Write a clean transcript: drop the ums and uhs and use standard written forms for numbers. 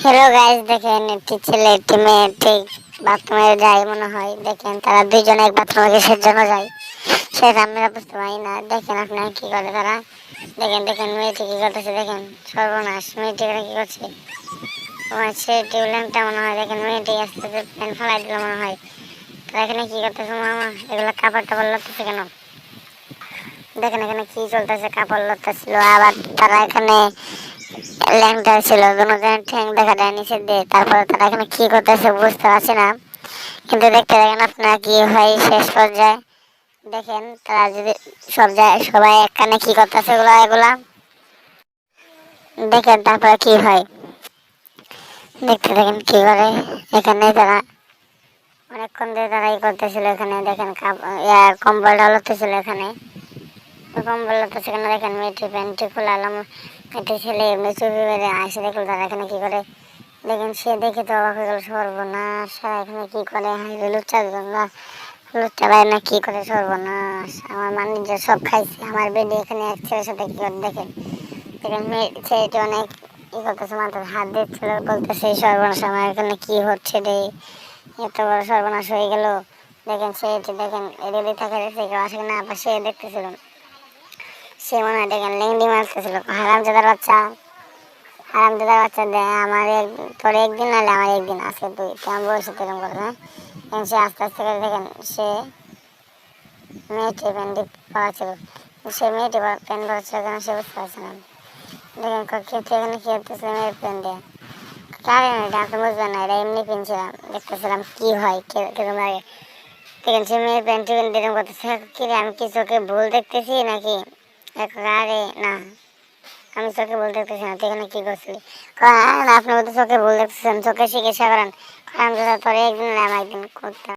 Hello guys, দেখেন একটি ছেলে একটি মেয়ে ঠিক বাথরুমে যায় মনে হয়। দেখেন তারা দুইজনে এক বাথরুমে কিসের জন্য যায় সেটা আমরা বুঝতে পারি না। দেখেন আপনারা কি করে তারা। দেখেন দেখেন মেয়েটি কি করতেছে, দেখেন সর্বনাশ। মেয়েটি এখানে কি করছে, সে টিউবল্যাম্পটা মনে হয়। দেখেন মেয়েটি আস্তে আস্তে প্যান ফেলাই দিল মনে হয়। তারা এখানে কি করতেছে মামা, এগুলো কাপড় টাপড় লাগতেছে কেন? দেখেন এখানে কি চলতেছে, কাপড় লড়তেছিল। আবার তারা এখানে ল্যাংটা ছিল, দুজনের ঠ্যাং দেখা যায় নিচে দিয়ে। তারপরে তারা এখানে কি করতেছে বুঝতে পারছি না, কিন্তু দেখতে দেখেন আপনারা কি হয় শেষ পর্যায়ে। দেখেন তারা যদি সব যায়, সবাই এক কানে কি করতেছে এগুলা এগুলা দেখেন তারপরে কি হয়। দেখতে দেখেন কি করে। এখানে তারা অনেকক্ষণ ধরে তারা ই করতেছিল। এখানে দেখেন কম্বল ঢালতেছিল। এখানে কম্বল তো সেখানে দেখেন মেয়েটি প্যান্টটি খোলালাম, মেয়েটি ছেলে এমনি চুপি মেরে আসে। দেখলো তারা এখানে কি করে। দেখেন সে দেখে তো অবাক হয়ে গেল, সর্বনাশ এখানে কি করে। হাইবে লুচ্চা লুচ্চা ভাই না কি করে, সর্বনাশ আমার বাণিজ্য সব খাইছে। আমার বেডে এখানে এক ছেলের সাথে কি করে। দেখেন দেখেন মেয়ে ছেলেটি অনেক ই করতেছে, মাথার হাত দিচ্ছিল, বলতেছে সর্বনাশ আমার এখানে কি হচ্ছে রে, এত বড় সর্বনাশ হয়ে গেল। দেখেন ছেলেটি দেখেন রেডি থাকে কেউ আসে না, আবার সে দেখতেছিল সে মনে হয় দেখেন লেংডি মারতেছিল। হারামজাদার বাচ্চা, হারামজাদার বাচ্চা দেয় আমার তোর একদিন নাহলে আমার একদিন আছে, তুই কেমন বলছিস এরকম করে। হ্যাঁ সে আস্তে আস্তে করে দেখেন সে মেয়েটি প্যান্টি পরা ছিল, সে মেয়েটি প্যান্ট পরা ছিল কেন সে বুঝতে পারছে না। দেখেন খেতে এখানে খেতেছে মেয়ের প্যান্ট দিয়ে। কারে না এটা আপনি বুঝবেন না, এটা এমনি কিনছিলাম, দেখতেছিলাম কি হয় কিরকম লাগে। দেখেন সে মেয়ের প্যান্টি প্যান্ট এরকম করতেছে। কি রে আমি কি চোখে ভুল দেখতেছি নাকি? আরে না, আমি চোখে ভুল দেখতেছি না। তুই এখানে কি করছিলি? আপনি বলতে চোখে ভুল দেখতেছেন, চোখে চিকিৎসা করেন। আমি তোরে একদিন না একদিন করতাম।